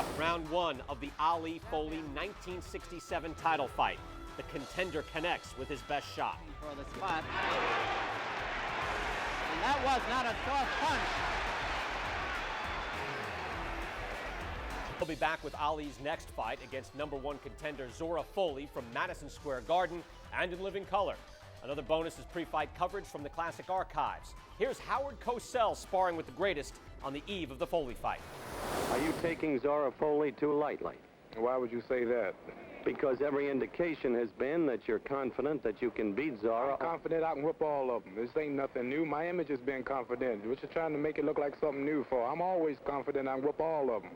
up, round one of the Ali-Folley 1967 title fight. The contender connects with his best shot. For the spot. And that was not a soft punch. We'll be back with Ali's next fight against #1 contender Zora Folley from Madison Square Garden and in living color. Another bonus is pre-fight coverage from the Classic Archives. Here's Howard Cosell sparring with the greatest on the eve of the Folley fight. Are you taking Zora Folley too lightly? Why would you say that? Because every indication has been that you're confident that you can beat Zora. I'm confident I can whoop all of them. This ain't nothing new. My image has been confident. We're just trying to make it look like something new for. I'm always confident I can whoop all of them.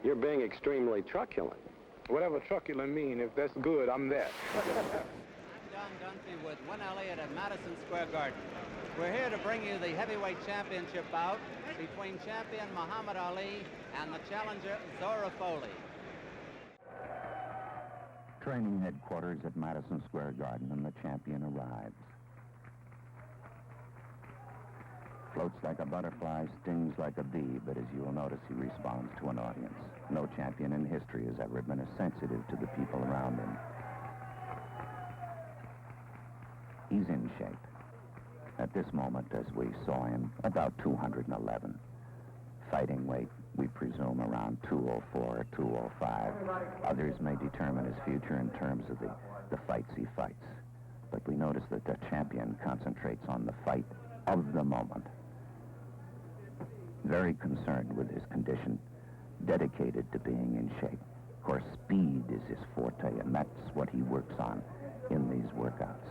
You're being extremely truculent. Whatever truculent mean, if that's good, I'm that. John Dunphy with Win Elliott at Madison Square Garden. We're here to bring you the heavyweight championship bout between champion Muhammad Ali and the challenger Zora Folley. Training headquarters at Madison Square Garden, and the champion arrives. Floats like a butterfly, stings like a bee, but as you will notice, he responds to an audience. No champion in history has ever been as sensitive to the people around him. He's in shape. At this moment, as we saw him, about 211. Fighting weight, we presume, around 204 or 205. Others may determine his future in terms of the fights he fights. But we notice that the champion concentrates on the fight of the moment. Very concerned with his condition, dedicated to being in shape. Of course, speed is his forte, and that's what he works on in these workouts.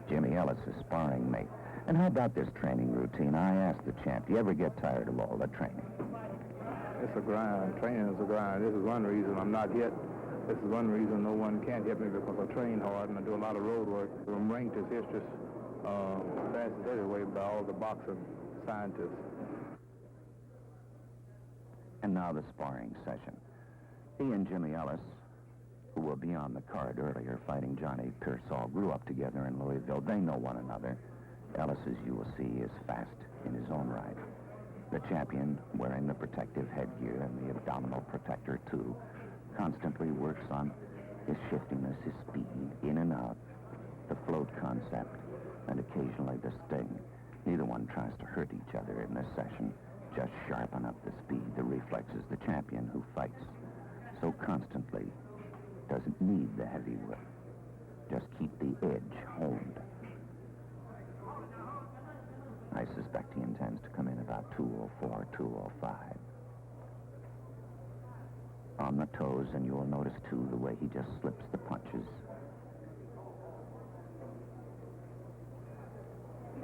Jimmy Ellis, his sparring mate. And how about this training routine? I asked the champ, do you ever get tired of all the training? It's a grind. Training is a grind. This is one reason I'm not hit. This is one reason no one can't hit me, because I train hard and I do a lot of road work. I'm ranked as history's fastest heavyweight by all the boxing scientists. And now the sparring session. He and Jimmy Ellis, who will be on the card earlier, fighting Johnny Pearsall, grew up together in Louisville. They know one another. Ellis, as you will see, is fast in his own right. The champion, wearing the protective headgear and the abdominal protector, too, constantly works on his shiftiness, his speed, in and out, the float concept, and occasionally the sting. Neither one tries to hurt each other in this session, just sharpen up the speed, the reflexes. The champion who fights so constantly doesn't need the heavy whip. Just keep the edge honed. I suspect he intends to come in about 204, 205. On the toes, and you will notice, too, the way he just slips the punches.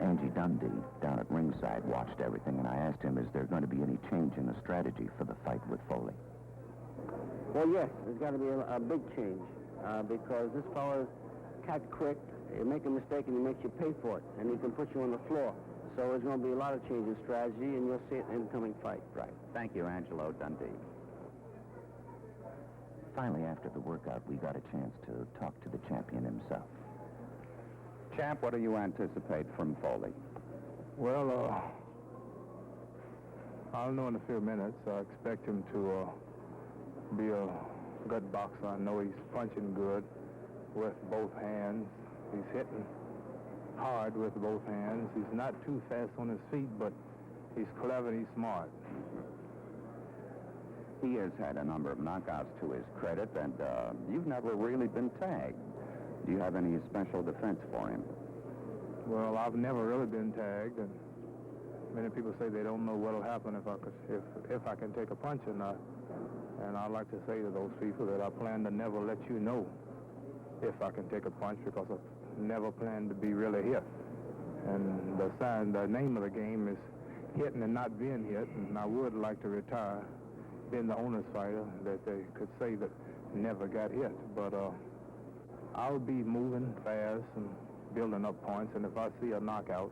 Angie Dundee, down at ringside, watched everything, and I asked him, is there going to be any change in the strategy for the fight with Folley? Well, yes, there's got to be a big change, because this fellow's cat quick. You make a mistake and he makes you pay for it, and he can put you on the floor. So there's going to be a lot of change in strategy, and you'll see it in the incoming fight. Right. Thank you, Angelo Dundee. Finally, after the workout, we got a chance to talk to the champion himself. Champ, what do you anticipate from Folley? Well, I'll know in a few minutes. I expect him to be a good boxer. I know he's punching good with both hands. He's hitting hard with both hands. He's not too fast on his feet, but he's clever and he's smart. He has had a number of knockouts to his credit, and you've never really been tagged. Do you have any special defense for him? Well, I've never really been tagged, and many people say they don't know what'll happen if I can take a punch or not. And I'd like to say to those people that I plan to never let you know if I can take a punch, because I never plan to be really hit. And the name of the game is hitting and not being hit, and I would like to retire being the honest fighter that they could say that never got hit. But I'll be moving fast and building up points, and if I see a knockout,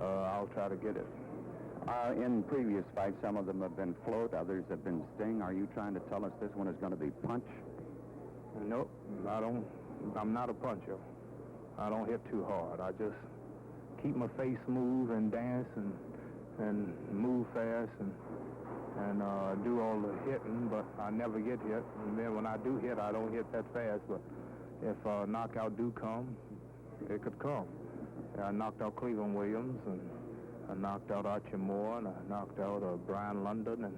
I'll try to get it. In previous fights, some of them have been float, others have been sting. Are you trying to tell us this one is going to be punch? Nope, I'm not a puncher. I don't hit too hard. I just keep my face smooth and dance and move fast and do all the hitting, but I never get hit. And then when I do hit, I don't hit that fast. But if a knockout do come, it could come. I knocked out Cleveland Williams, and I knocked out Archie Moore, and I knocked out Brian London, and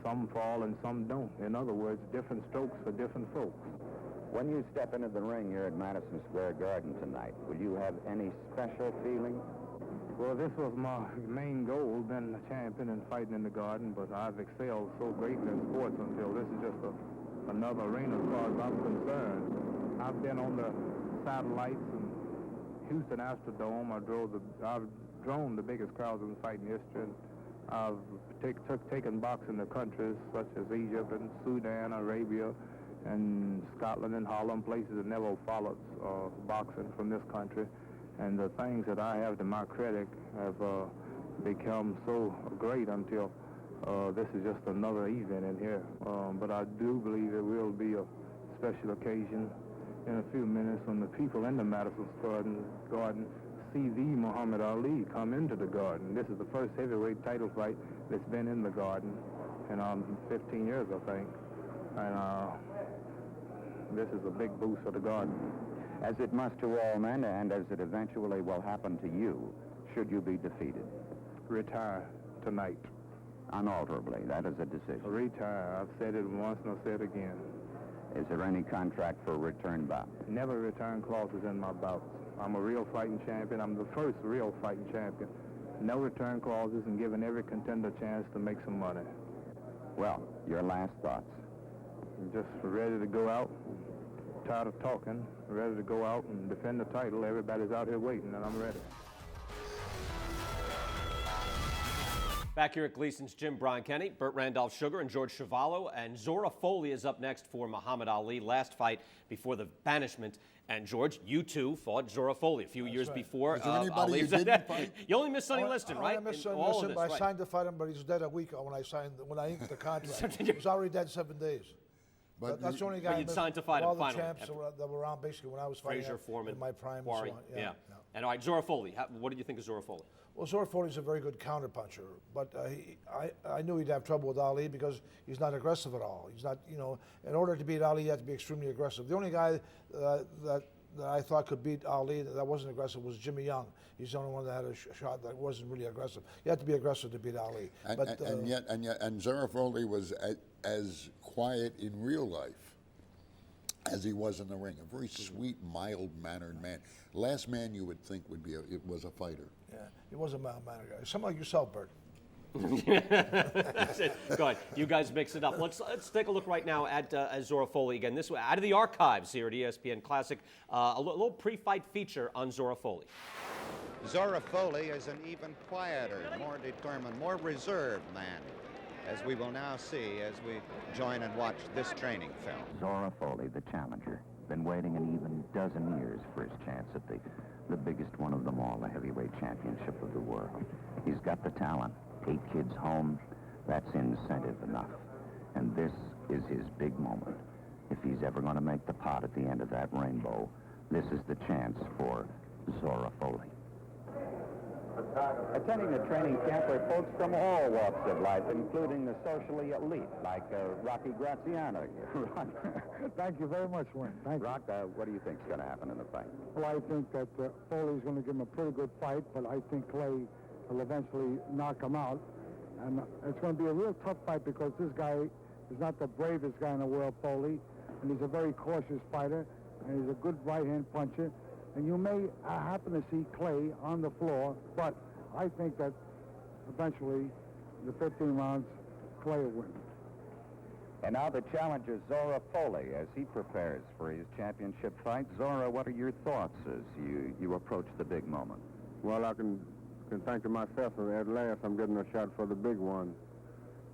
some fall and some don't. In other words, different strokes for different folks. When you step into the ring here at Madison Square Garden tonight, will you have any special feeling? Well, this was my main goal, being a champion and fighting in the Garden, but I've excelled so greatly in sports until this is just another arena as far as I'm concerned. I've been on the satellites in Houston Astrodome. I've drawn the biggest crowds in fighting history. And I've taken boxing to countries such as Egypt and Sudan, Arabia, and Scotland and Holland, places that never followed boxing from this country. And the things that I have to my credit have become so great until this is just another event in here. But I do believe it will be a special occasion in a few minutes when the people in the Madison Square Garden see the Muhammad Ali come into the Garden. This is the first heavyweight title fight that's been in the Garden in 15 years, I think. And this is a big boost for the Garden. As it must to all men, and as it eventually will happen to you, should you be defeated? Retire tonight. Unalterably, that is a decision. Retire. I've said it once and I'll say it again. Is there any contract for a return bout? Never return clauses in my bouts. I'm a real fighting champion. I'm the first real fighting champion. No return clauses, and giving every contender a chance to make some money. Well, your last thoughts? I'm just ready to go out. Tired of talking. Ready to go out and defend the title. Everybody's out here waiting, and I'm ready. Back here at Gleason's gym, Brian Kenny, Burt Randolph Sugar, and George Chuvalo, and Zora Folley is up next for Muhammad Ali. Last fight before the banishment. And George, you too fought Zora Folley a few years before. Is there anybody you didn't fight? You only missed Sonny Liston, right? I missed Sonny Liston, but I signed to fight him, but he's dead a week when I inked the contract. He was already dead 7 days. But that's the only guy. But you signed to fight him all the finally. champs that were around basically when I was fighting. Frazier, Foreman, in my prime. Quarry, and so on. yeah. And all right, Zora Folley. What did you think of Zora Folley? Well, Zora Folley's a very good counterpuncher, but I knew he'd have trouble with Ali because he's not aggressive at all. He's not, in order to beat Ali, you have to be extremely aggressive. The only guy that I thought could beat Ali that wasn't aggressive was Jimmy Young. He's the only one that had a shot that wasn't really aggressive. You have to be aggressive to beat Ali. And Zora Folley was as quiet in real life as he was in the ring. A very sweet, mild-mannered man. Last man you would think was a fighter. Yeah, he was a mild-mannered guy. Something like yourself, Bert. Go ahead. You guys mix it up. Let's take a look right now at Zora Folley again. This way, out of the archives here at ESPN Classic, a little pre-fight feature on Zora Folley. Zora Folley is an even quieter, more determined, more reserved man, as we will now see as we join and watch this training film. Zora Folley, the challenger, been waiting an even dozen years for his chance at the biggest one of them all, the heavyweight championship of the world. He's got the talent. 8 kids home, that's incentive enough. And this is his big moment. If he's ever going to make the pot at the end of that rainbow, this is the chance for Zora Folley. Attending the training camp are folks from all walks of life, including the socially elite, like Rocky Graziano. Thank you very much, Wayne. Thank you. Rock, what do you think is going to happen in the fight? Well, I think that Foley's going to give him a pretty good fight, but I think Clay will eventually knock him out. And it's going to be a real tough fight because this guy is not the bravest guy in the world, Folley, and he's a very cautious fighter, and he's a good right-hand puncher. And you may happen to see Clay on the floor, but I think that eventually, the 15 rounds, Clay will win. And now the challenger, Zora Folley, as he prepares for his championship fight. Zora, what are your thoughts as you approach the big moment? Well, I can thank to myself at last I'm getting a shot for the big one.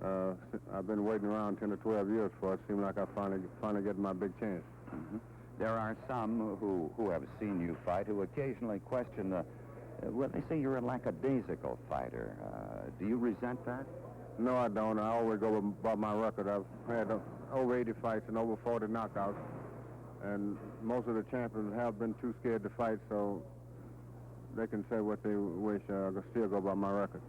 I've been waiting around 10 or 12 years for it. Seems like I finally get my big chance. Mm-hmm. There are some who have seen you fight who occasionally question well, they say you're a lackadaisical fighter. Do you resent that? No, I don't. I always go by my record. I've had over 80 fights and over 40 knockouts. And most of the champions have been too scared to fight, so they can say what they wish. I'll still go by my record.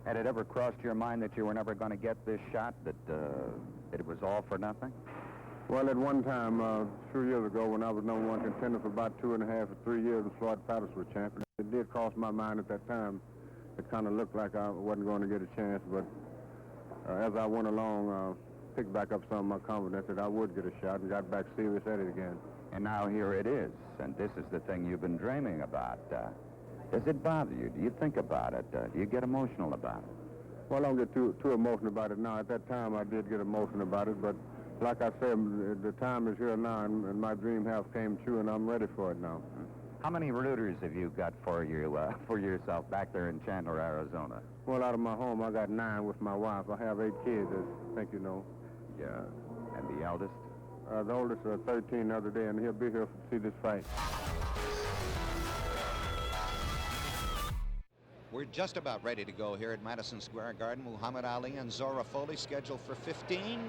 Had it ever crossed your mind that you were never going to get this shot, that it was all for nothing? Well, at one time, a few years ago, when I was #1 contender for about 2.5 or 3 years, and Floyd Patterson was champion, it did cross my mind at that time. It kind of looked like I wasn't going to get a chance, but as I went along, picked back up some of my confidence that I would get a shot and got back serious at it again. And now here it is, and this is the thing you've been dreaming about. Does it bother you? Do you think about it? Do you get emotional about it? Well, I don't get too emotional about it now. At that time, I did get emotional about it, but like I said, the time is here now, and my dream half came true, and I'm ready for it now. How many rooters have you got for you for yourself back there in Chandler, Arizona? Well, out of my home, I got 9 with my wife. I have 8 kids, as I think you know. Yeah. And the eldest? The oldest, 13 the other day, and he'll be here to see this fight. We're just about ready to go here at Madison Square Garden. Muhammad Ali and Zora Folley scheduled for 15.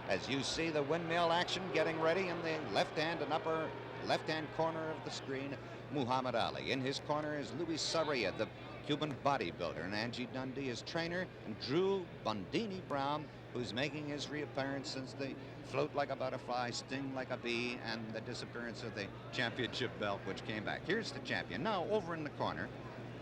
As you see the windmill action getting ready in the left hand and upper left-hand corner of the screen, Muhammad Ali. In his corner is Luis Sarria, the Cuban bodybuilder, and Angie Dundee, his trainer, and Drew Bundini Brown, who's making his reappearance since the float like a butterfly, sting like a bee, and the disappearance of the championship belt, which came back. Here's the champion. Now, over in the corner,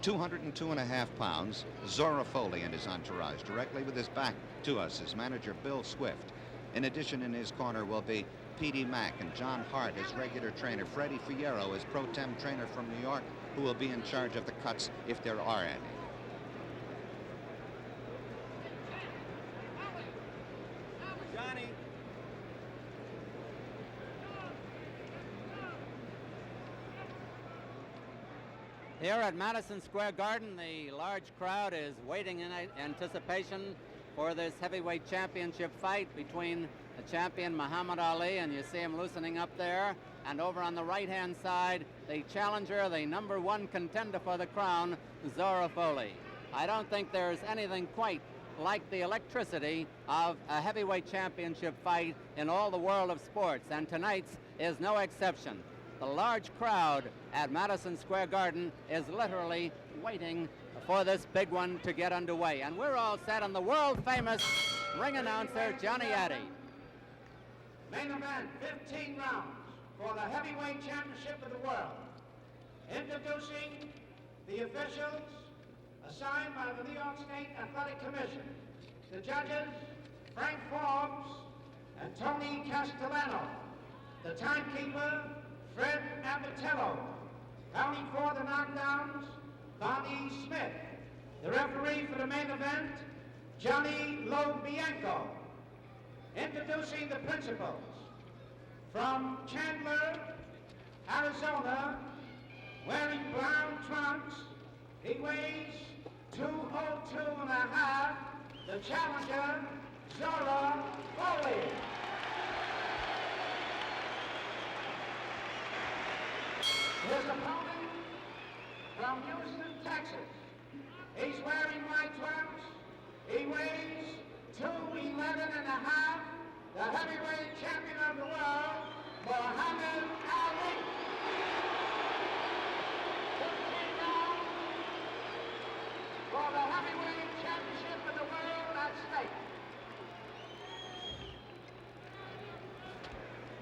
202.5 pounds, Zora Folley and his entourage. Directly with his back to us, his manager, Bill Swift. In addition, in his corner will be P.D. Mack and John Hart, his regular trainer, Freddie Fierro, his pro tem trainer from New York, who will be in charge of the cuts if there are any. Johnny. Here at Madison Square Garden, the large crowd is waiting in anticipation for this heavyweight championship fight between the champion Muhammad Ali, and you see him loosening up there, and over on the right-hand side, the challenger, the #1 contender for the crown, Zora Folley. I don't think there's anything quite like the electricity of a heavyweight championship fight in all the world of sports, and tonight's is no exception. The large crowd at Madison Square Garden is literally waiting for this big one to get underway. And we're all set on the world-famous ring announcer, Johnny Addy. Main event, 15 rounds for the heavyweight championship of the world. Introducing the officials assigned by the New York State Athletic Commission. The judges, Frank Forbes and Tony Castellano. The timekeeper, Fred Abatello. Counting for the knockdowns, Bonnie Smith. The referee for the main event, Johnny Lobianco. Introducing the principals. From Chandler, Arizona, wearing brown trunks, he weighs 202.5, the challenger, Zora Folley. His opponent from Houston, Texas. He's wearing white trunks. He weighs 211.5. The heavyweight champion of the world, Muhammad Ali. 15 rounds for the heavyweight championship of the world at stake.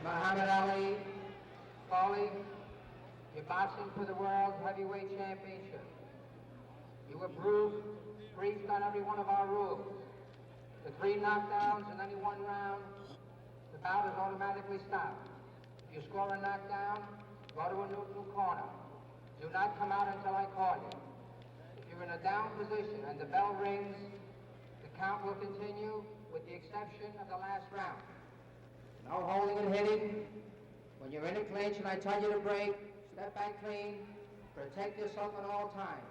Muhammad Ali, Folley, you're boxing for the World Heavyweight Championship. You were briefed on every one of our rules. The 3 knockdowns in any one round, the bout is automatically stopped. If you score a knockdown, go to a neutral corner. Do not come out until I call you. If you're in a down position and the bell rings, the count will continue with the exception of the last round. No holding and hitting. When you're in a clinch and I tell you to break, step back clean. Protect yourself at all times.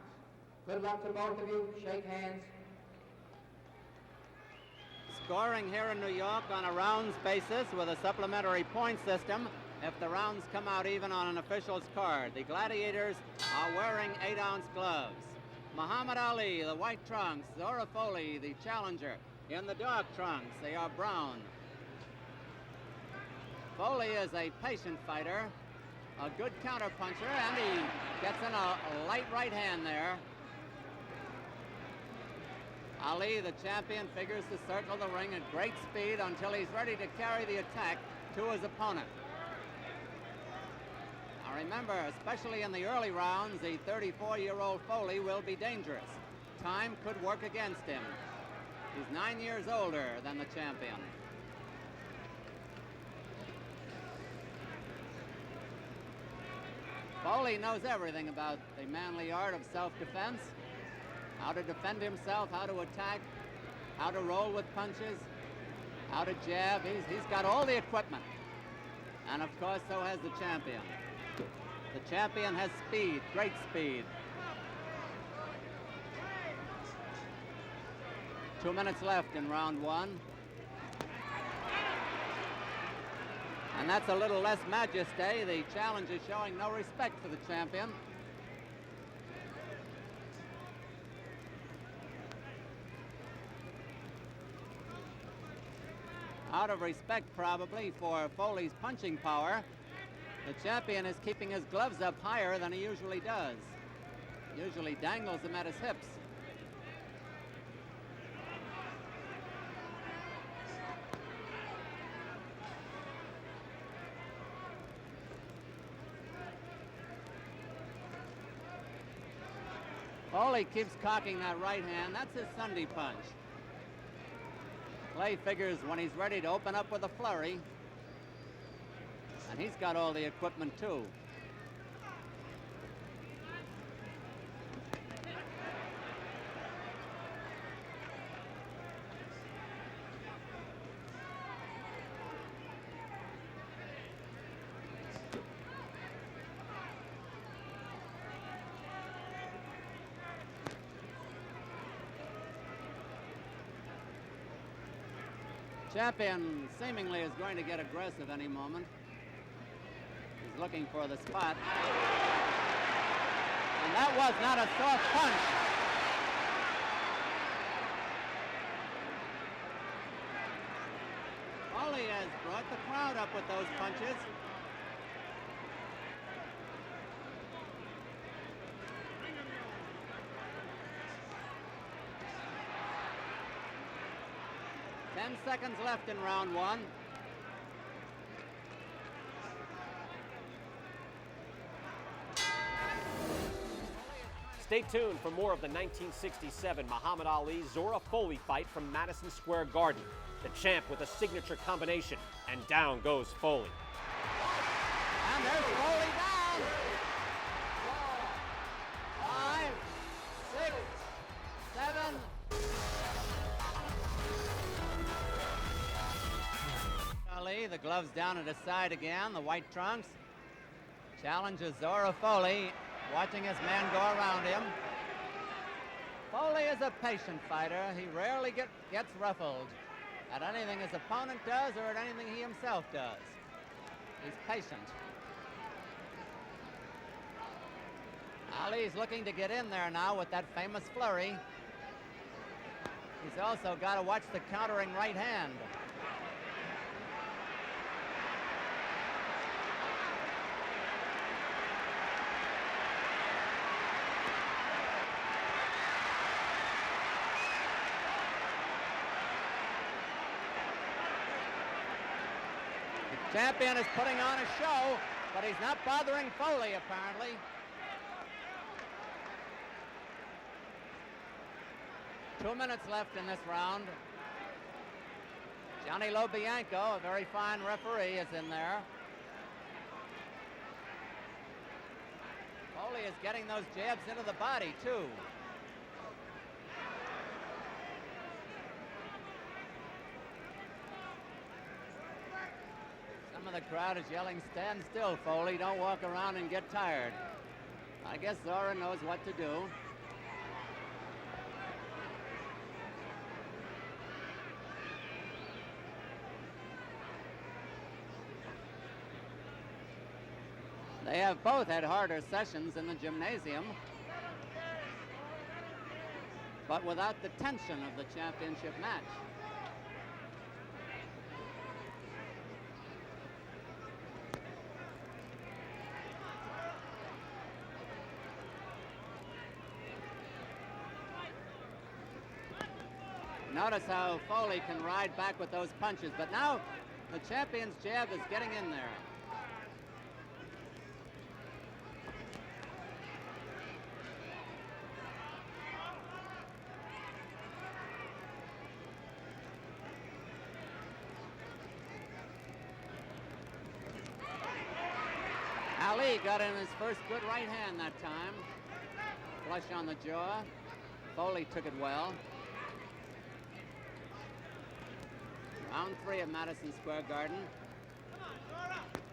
Good luck to both of you. Shake hands. Scoring here in New York on a rounds basis with a supplementary point system if the rounds come out even on an official's card. The gladiators are wearing 8-ounce gloves. Muhammad Ali, the white trunks. Zora Folley, the challenger, in the dark trunks. They are brown. Folley is a patient fighter, a good counterpuncher, and he gets in a light right hand there. Ali, the champion, figures to circle the ring at great speed until he's ready to carry the attack to his opponent. Now remember, especially in the early rounds, the 34-year-old Folley will be dangerous. Time could work against him. He's 9 years older than the champion. Folley knows everything about the manly art of self-defense, how to defend himself, how to attack, how to roll with punches, how to jab. He's got all the equipment. And of course, so has the champion. The champion has speed, great speed. 2 minutes left in round one. And that's a little less majesty. The challenge is showing no respect for the champion. Out of respect, probably, for Folley's punching power, the champion is keeping his gloves up higher than he usually does. Usually dangles them at his hips. Folley keeps cocking that right hand. That's his Sunday punch. Clay figures when he's ready to open up with a flurry. And he's got all the equipment too. Champion seemingly is going to get aggressive any moment. He's looking for the spot. And that was not a soft punch. Folley has brought the crowd up with those punches. Seconds left in round one. Stay tuned for more of the 1967 Muhammad Ali Zora Folley fight from Madison Square Garden. The champ with a signature combination, and down goes Folley. And there's Folley down. 5, 6, 7. The gloves down at his side again, the white trunks. Challenges Zora Folley, watching his man go around him. Folley is a patient fighter. He rarely gets ruffled at anything his opponent does or at anything he himself does. He's patient. Ali's looking to get in there now with that famous flurry. He's also got to watch the countering right hand. Champion is putting on a show, but he's not bothering Folley, apparently. Two minutes left in this round. Johnny Lobianco, a very fine referee, is in there. Folley is getting those jabs into the body, too. Some of the crowd is yelling, "Stand still, Folley, don't walk around and get tired." I guess Zora knows what to do. They have both had harder sessions in the gymnasium, but without the tension of the championship match. Notice how Folley can ride back with those punches, but now the champion's jab is getting in there. Ali got in his first good right hand that time. Flush on the jaw. Folley took it well. Round 3 at Madison Square Garden.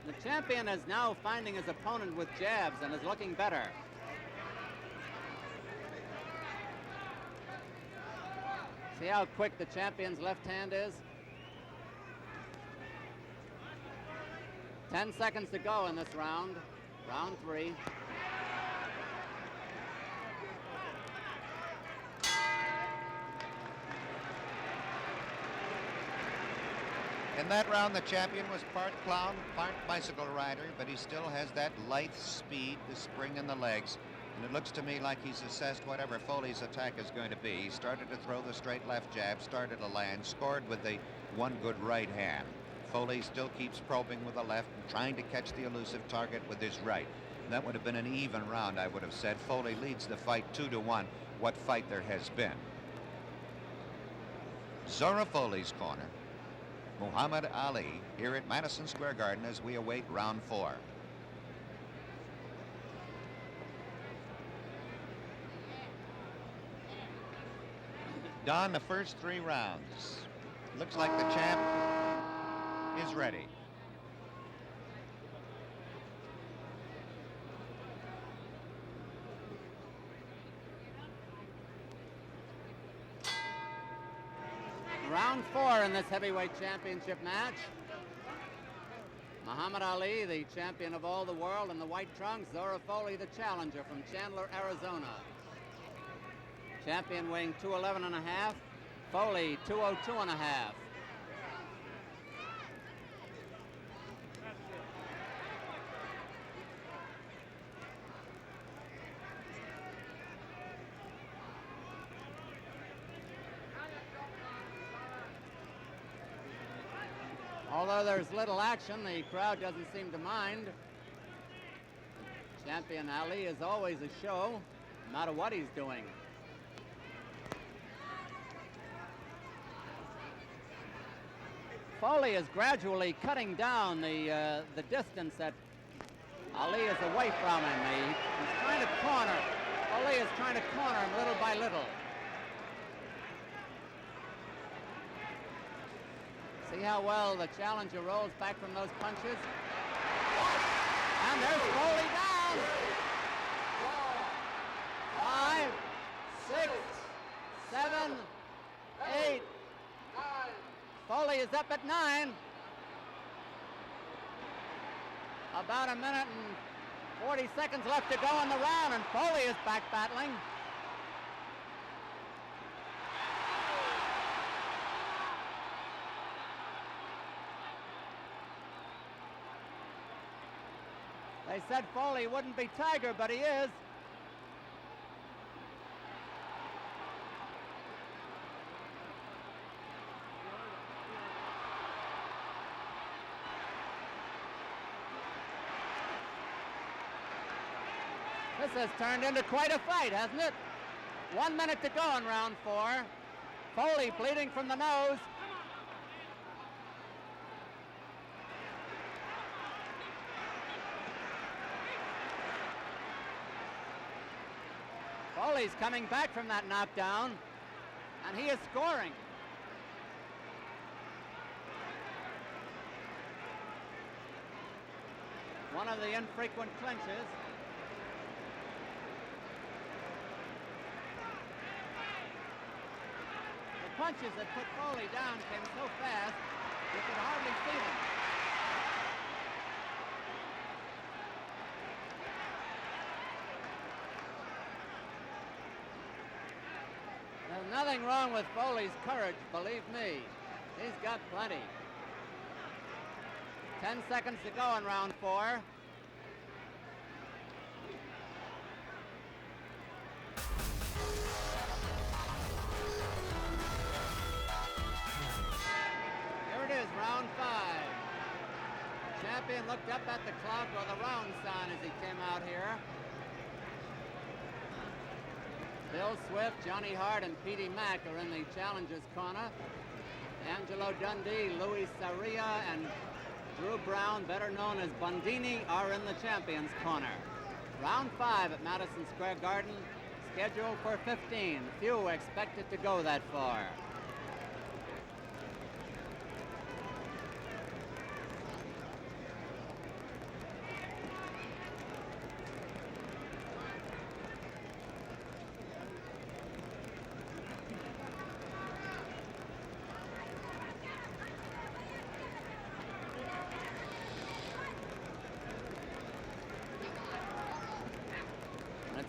The champion is now finding his opponent with jabs and is looking better. See how quick the champion's left hand is? 10 seconds to go in this round. Round 3. In that round, the champion was part clown, part bicycle rider, but he still has that lithe speed, the spring in the legs. And it looks to me like he's assessed whatever Folley's attack is going to be. He started to throw the straight left jab, started to land, scored with the one good right hand. Folley still keeps probing with the left and trying to catch the elusive target with his right. That would have been an even round, I would have said. Folley leads the fight 2-1. What fight there has been. Zora Folley's corner. Muhammad Ali here at Madison Square Garden as we await round 4. Don, the first 3 rounds. Looks like the champ is ready. Round 4 in this heavyweight championship match. Muhammad Ali, the champion of all the world in the white trunks. Zora Folley, the challenger from Chandler, Arizona. Champion weighing 211 and a half. Folley 202 and a half. Although there's little action, the crowd doesn't seem to mind. Champion Ali is always a show, no matter what he's doing. Folley is gradually cutting down the distance that Ali is away from him. He's trying to corner. Ali is trying to corner him little by little. See how well the challenger rolls back from those punches? And there's Folley down. 5, 6, 7, 8. Folley is up at 9. About a minute and 40 seconds left to go in the round, and Folley is back battling. They said Folley wouldn't be Tiger, but he is. This has turned into quite a fight, hasn't it? 1 minute to go in round 4. Folley bleeding from the nose. Folley's coming back from that knockdown, and he is scoring. One of the infrequent clinches. The punches that put Folley down came so fast, you could hardly see them. There's nothing wrong with Folley's courage, believe me. He's got plenty. 10 seconds to go in round 4. round 5. Champion looked up at the clock with a round sign as he came out here. Bill Swift, Johnny Hart, and Petey Mack are in the challengers' corner. Angelo Dundee, Louis Saria, and Drew Brown, better known as Bundini, are in the champions' corner. Round 5 at Madison Square Garden, scheduled for 15. Few expected to go that far.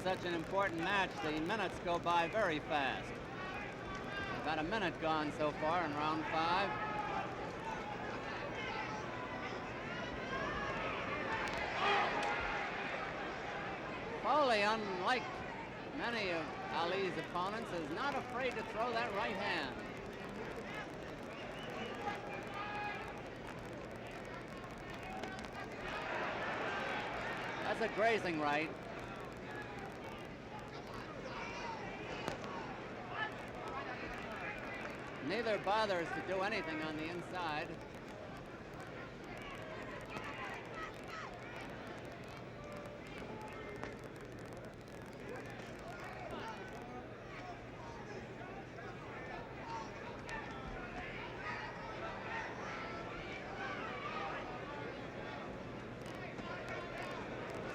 Such an important match, the minutes go by very fast. About a minute gone so far in round 5. Folley, unlike many of Ali's opponents, is not afraid to throw that right hand. That's a grazing right. Neither bothers to do anything on the inside.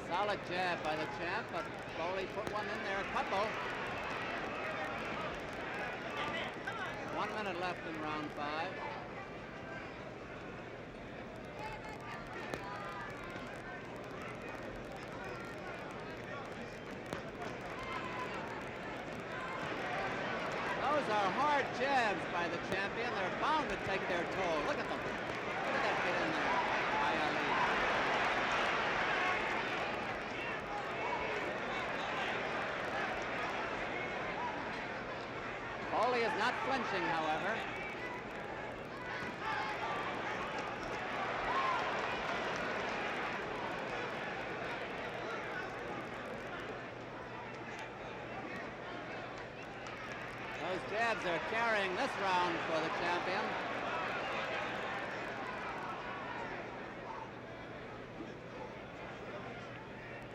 Solid jab by the champ, but Folley put one in there, a couple. 1 minute left in round 5. Those are hard jabs by the champion. They're bound to take their toll. Look at them. Look at that get in there by Ali. Folley is not flinching, however. Those jabs are carrying this round for the champion.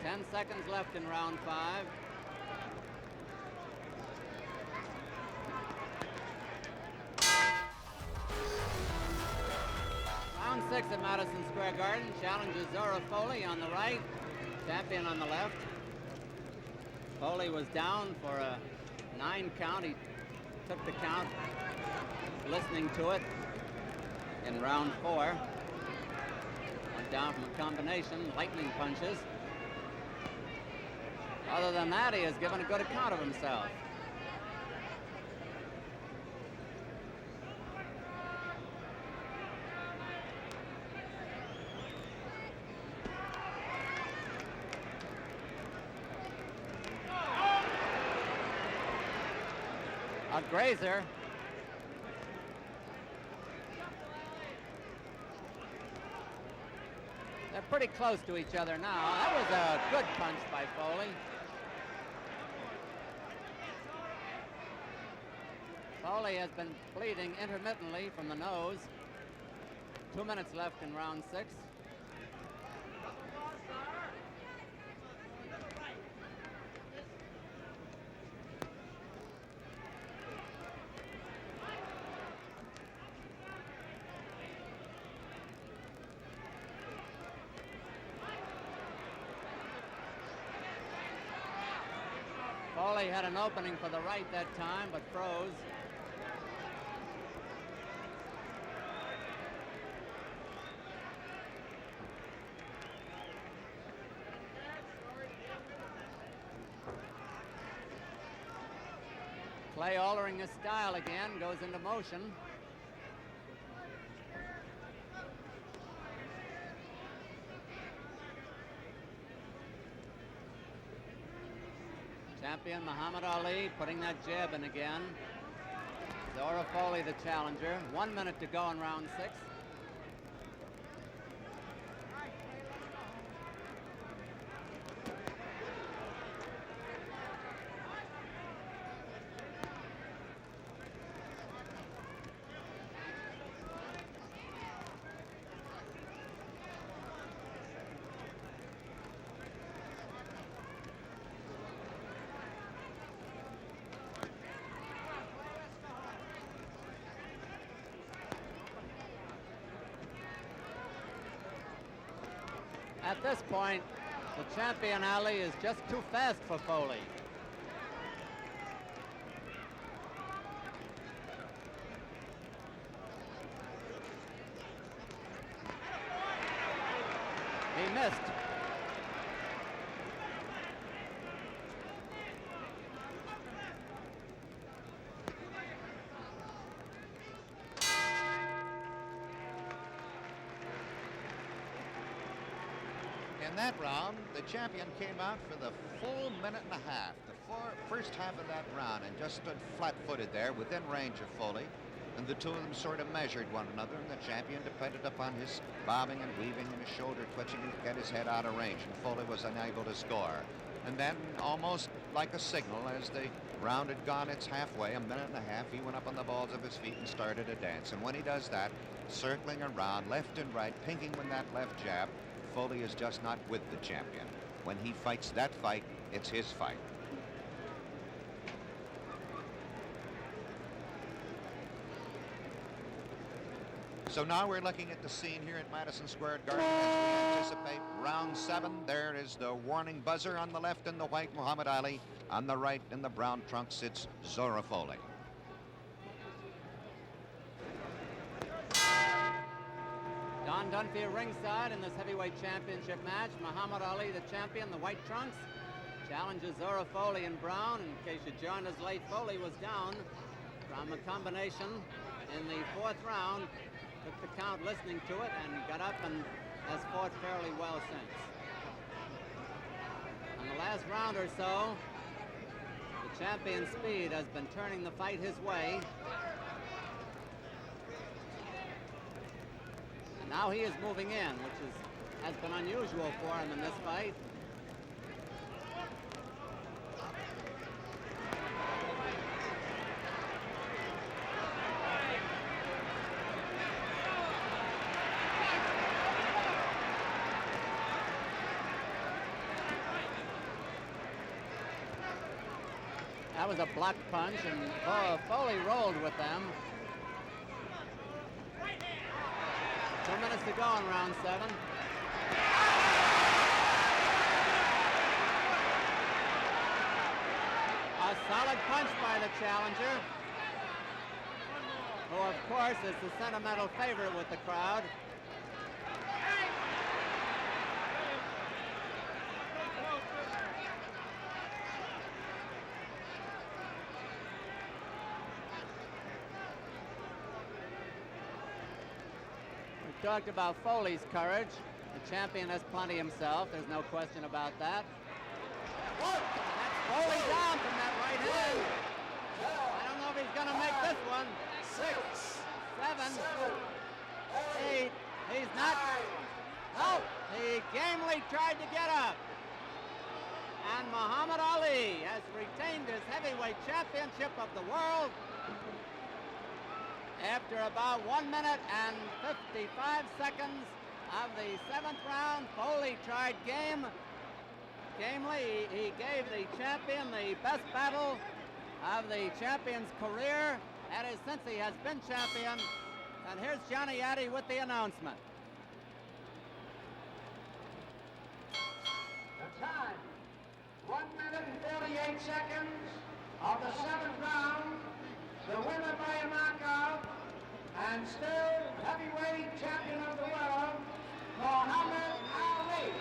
Ten seconds left in round 5. Round 6 at Madison Square Garden. Challenges Zora Folley on the right, champion on the left. Folley was down for a 9 count. He took the count, listening to it in round 4. Went down from a combination, lightning punches. Other than that, he has given a good account of himself. A grazer. They're pretty close to each other now. That was a good punch by Folley. Folley has been bleeding intermittently from the nose. 2 minutes left in round 6. Folley had an opening for the right that time, but froze. Clay altering his style again, goes into motion. Champion Muhammad Ali putting that jab in again. Zora Folley the challenger. 1 minute to go in round 6. At this point, the champion Ali is just too fast for Folley. He missed. In that round, the champion came out for the full minute and a half, the first half of that round, and just stood flat-footed there within range of Folley. And the two of them sort of measured one another, and the champion depended upon his bobbing and weaving and his shoulder twitching to get his head out of range, and Folley was unable to score. And then, almost like a signal, as the round had gone its halfway, a minute and a half, he went up on the balls of his feet and started a dance. And when he does that, circling around left and right, pinking with that left jab, Folley is just not with the champion. When he fights that fight, it's his fight. So now we're looking at the scene here at Madison Square Garden as we anticipate round 7. There is the warning buzzer on the left in the white, Muhammad Ali. On the right in the brown trunks sits Zora Folley. Don Dunphy at ringside in this heavyweight championship match. Muhammad Ali, the champion, the white trunks, challenges Zora Folley in brown. In case you joined us late, Folley was down from a combination in the 4th round. Took the count listening to it and got up and has fought fairly well since. In the last round or so, the champion's speed has been turning the fight his way. And now he is moving in, which has been unusual for him in this fight. That was a blocked punch, and Folley rolled with them. 2 minutes to go in round 7. A solid punch by the challenger, who of course is the sentimental favorite with the crowd. We talked about Folley's courage. The champion has plenty himself. There's no question about that. That's Folley down from that right hand. I don't know if he's going to make this one. 6, 7, 8. He's not. Oh, he gamely tried to get up. And Muhammad Ali has retained his heavyweight championship of the world. After about 1 minute and 55 seconds of the 7th round, Folley tried gamely. He gave the champion the best battle of the champion's career. That is, since he has been champion. And here's Johnny Addy with the announcement. The time, 1 minute and 48 seconds of the 7th round. The winner by a knockout, and still heavyweight champion of the world, Muhammad Ali.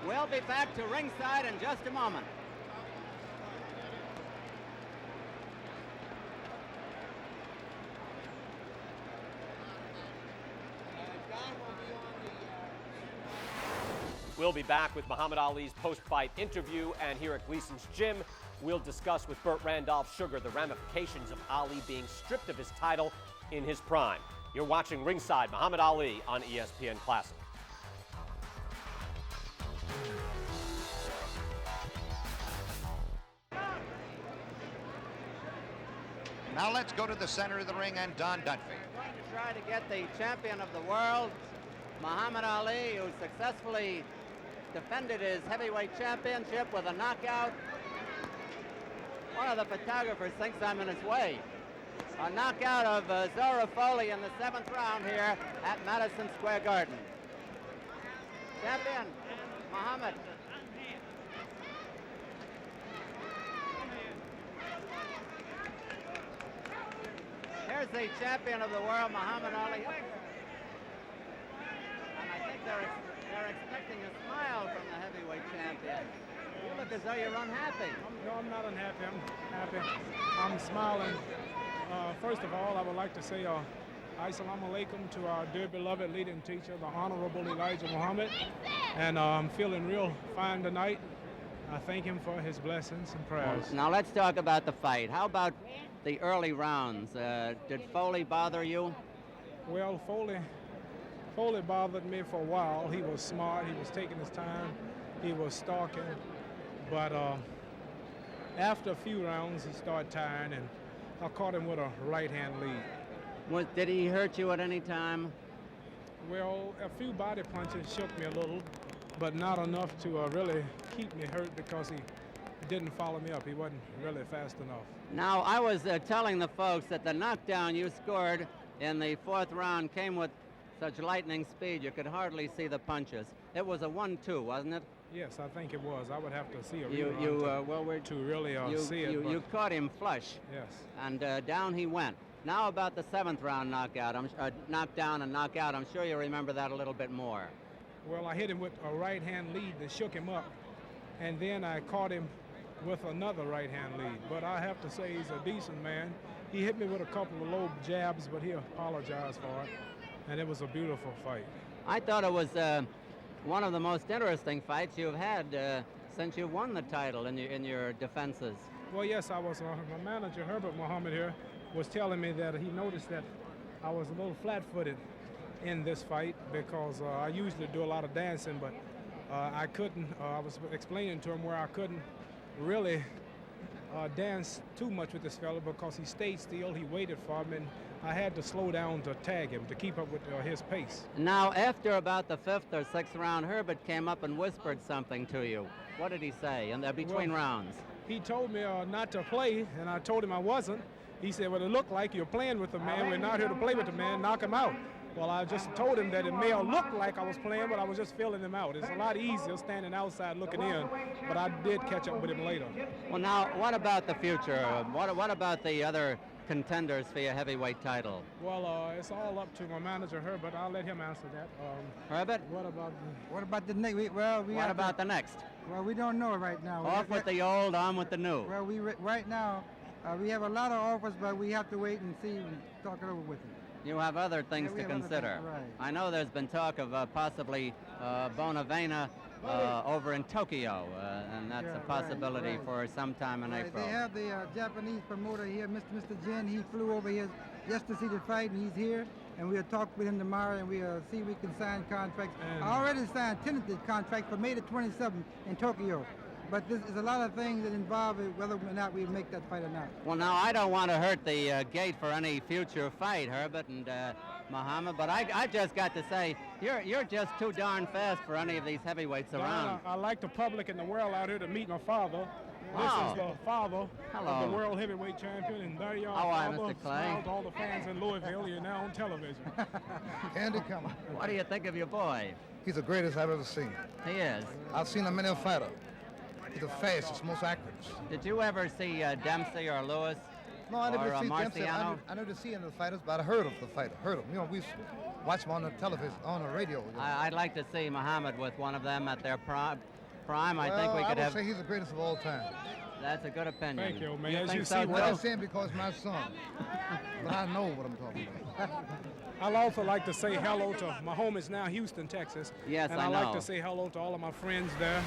We'll be back to ringside in just a moment. We'll be back with Muhammad Ali's post-fight interview, and here at Gleason's Gym, we'll discuss with Burt Randolph-Sugar the ramifications of Ali being stripped of his title in his prime. You're watching Ringside Muhammad Ali on ESPN Classic. Now let's go to the center of the ring and Don Dunphy. We're going to try to get the champion of the world, Muhammad Ali, who successfully defended his heavyweight championship with a knockout One of the photographers thinks I'm in his way. A knockout of Zora Folley in the 7th round here at Madison Square Garden. Champion, Muhammad. Here's the champion of the world, Muhammad Ali. And I think they're expecting a smile from the heavyweight champion. You look as though you're unhappy. No, I'm not unhappy. I'm happy. I'm smiling. First of all, I would like to say Assalamu alaikum to our dear beloved leading teacher, the Honorable Elijah Muhammad. And I'm feeling real fine tonight. I thank him for his blessings and prayers. Now let's talk about the fight. How about the early rounds? Did Folley bother you? Well, Folley bothered me for a while. He was smart. He was taking his time. He was stalking. But after a few rounds, he started tiring, and I caught him with a right-hand lead. Did he hurt you at any time? Well, a few body punches shook me a little, but not enough to really keep me hurt because he didn't follow me up. He wasn't really fast enough. Now, I was telling the folks that the knockdown you scored in the 4th round came with such lightning speed you could hardly see the punches. It was a 1-2, wasn't it? Yes, I think it was. I would have to see a to really see it. You caught him flush. Yes. And down he went. Now about the 7th round knockout, knockdown and knockout. I'm sure you remember that a little bit more. Well, I hit him with a right-hand lead that shook him up, and then I caught him with another right-hand lead. But I have to say he's a decent man. He hit me with a couple of low jabs, but he apologized for it, and it was a beautiful fight. I thought it was one of the most interesting fights you've had since you won the title in your defenses. Well, yes, I was. My manager, Herbert Muhammad here, was telling me that he noticed that I was a little flat-footed in this fight because I usually do a lot of dancing, but I couldn't. I was explaining to him where I couldn't really dance too much with this fella because he stayed still. He waited for me, and I had to slow down to tag him to keep up with his pace. Now, after about the 5th or 6th round, Herbert came up and whispered something to you. What did he say in between rounds? He told me not to play, and I told him I wasn't. He said, well, it looked like you're playing with the man. We're not here to play with the man. Knock him out. Well, I just told him that it may have looked like I was playing, but I was just feeling him out. It's a lot easier standing outside looking in, but I did catch up with him later. Well, now, what about the future? What about the other contenders for your heavyweight title? Well, it's all up to my manager, Herbert. I'll let him answer that. Herbert? What about the next? What about the next? Well, we don't know right now. Off with the old, on with the new. Well, right now, we have a lot of offers, but we have to wait and see and talk it over with them. You have other things to consider. Right. I know there's been talk of possibly Bonavena over in Tokyo, and that's a possibility for sometime in April. They have the Japanese promoter here, Mr. Jin. He flew over here just to see the fight, and he's here. And we'll talk with him tomorrow, and we'll see if we can sign contracts. I already signed tentative contracts for May the 27th in Tokyo. But there's a lot of things that involve whether or not we make that fight or not. Well, now, I don't want to hurt the gate for any future fight, Herbert and Muhammad, but I just got to say, you're just too darn fast for any of these heavyweights around. I like the public and the world out here to meet my father. This is the father of the world heavyweight champion, and there you are, Father. Mr. Clay. Smile to all the fans in Louisville. You're now on television. Andy, come on. What do you think of your boy? He's the greatest I've ever seen. He is. I've seen him many a fighter. He's the fastest, most accurate. Did you ever see Dempsey or Lewis? No, I never see Dempsey. Marciano? I never see any of the fighters, but I heard of the fighter. Heard of him. You know, we watch him on the television, on the radio. You know. I'd like to see Muhammad with one of them at their prime. I think we could I would say he's the greatest of all time. That's a good opinion. Thank you, man. You As think you so, see, too? I'm saying because my son. But I know what I'm talking about. I'd also like to say hello to my home is now Houston, Texas. Yes, and I I'd know. like to say hello to all of my friends there.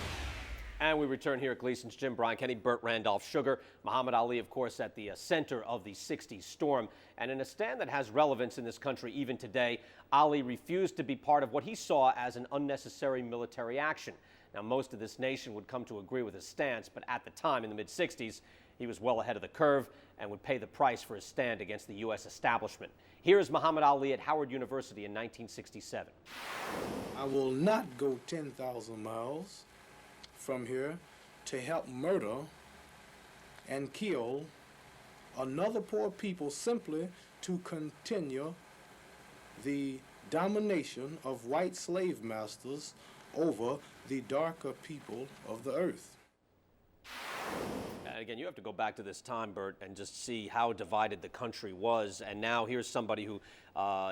And we return here at Gleason's Gym. Brian Kenny, Burt Randolph Sugar, Muhammad Ali, of course, at the center of the 60s storm. And in a stand that has relevance in this country even today, Ali refused to be part of what he saw as an unnecessary military action. Now, most of this nation would come to agree with his stance, but at the time, in the mid-60s, he was well ahead of the curve and would pay the price for his stand against the U.S. establishment. Here is Muhammad Ali at Howard University in 1967. I will not go 10,000 miles from here to help murder and kill another poor people simply to continue the domination of white slave masters over the darker people of the earth. And again, you have to go back to this time, Bert, and just see how divided the country was. And now here's somebody who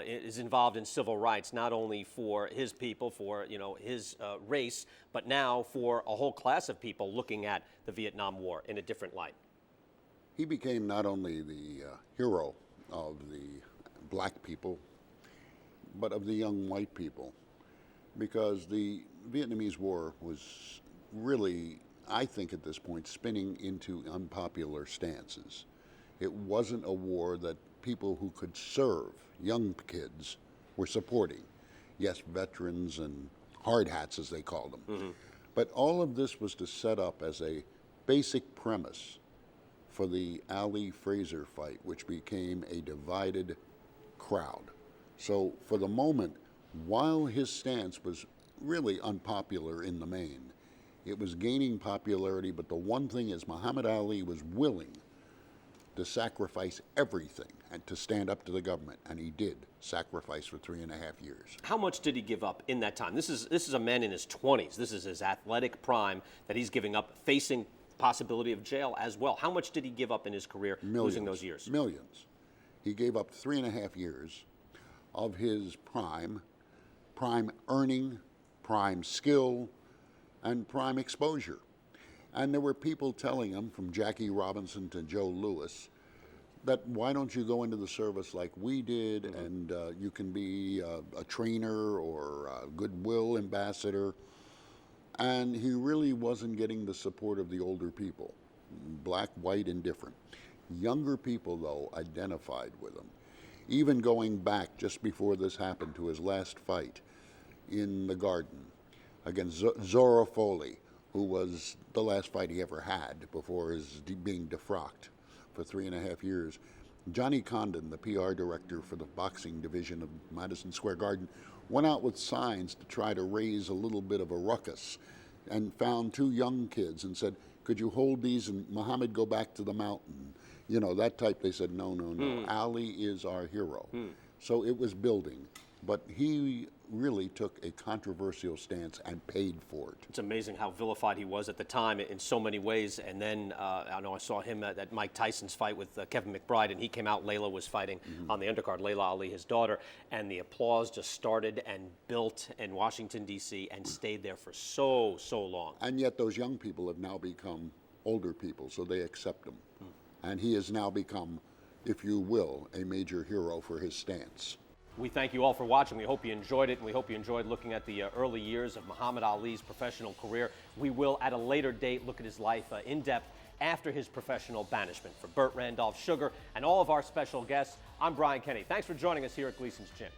is involved in civil rights, not only for his people, for his race, but now for a whole class of people looking at the Vietnam War in a different light. He became not only the hero of the black people, but of the young white people, because the Vietnamese War was really, I think at this point, spinning into unpopular stances. It wasn't a war that people who could serve, young kids, were supporting. Yes, veterans and hard hats, as they called them. Mm-hmm. But all of this was to set up as a basic premise for the Ali Fraser fight, which became a divided crowd. So for the moment, while his stance was really unpopular in the main, it was gaining popularity, but the one thing is Muhammad Ali was willing to sacrifice everything and to stand up to the government, and he did sacrifice for 3.5 years. How much did he give up in that time? This is a man in his 20s. This is his athletic prime that he's giving up, facing possibility of jail as well. How much did he give up in his career losing those years? Millions. He gave up 3.5 years of his prime earning, prime skill, and prime exposure. And there were people telling him, from Jackie Robinson to Joe Louis, that why don't you go into the service like we did, mm-hmm. and you can be a trainer or a goodwill ambassador. And he really wasn't getting the support of the older people, black, white, indifferent. Younger people, though, identified with him. Even going back just before this happened to his last fight in the Garden against Zora Folley, who was the last fight he ever had before his being defrocked for 3.5 years. Johnny Condon, the PR director for the boxing division of Madison Square Garden, went out with signs to try to raise a little bit of a ruckus and found 2 young kids and said, could you hold these and Muhammad go back to the mountain? You know, that type. They said, no. Ali is our hero. So it was building. But he really took a controversial stance and paid for it. It's amazing how vilified he was at the time in so many ways. And then I know I saw him at Mike Tyson's fight with Kevin McBride, and he came out. Layla was fighting on the undercard, Layla Ali, his daughter, and the applause just started and built in Washington, D.C. and stayed there for so long. And yet those young people have now become older people, so they accept him. And he has now become, if you will, a major hero for his stance. We thank you all for watching. We hope you enjoyed it, and we hope you enjoyed looking at the early years of Muhammad Ali's professional career. We will, at a later date, look at his life in depth after his professional banishment. For Burt Randolph Sugar and all of our special guests, I'm Brian Kenny. Thanks for joining us here at Gleason's Gym.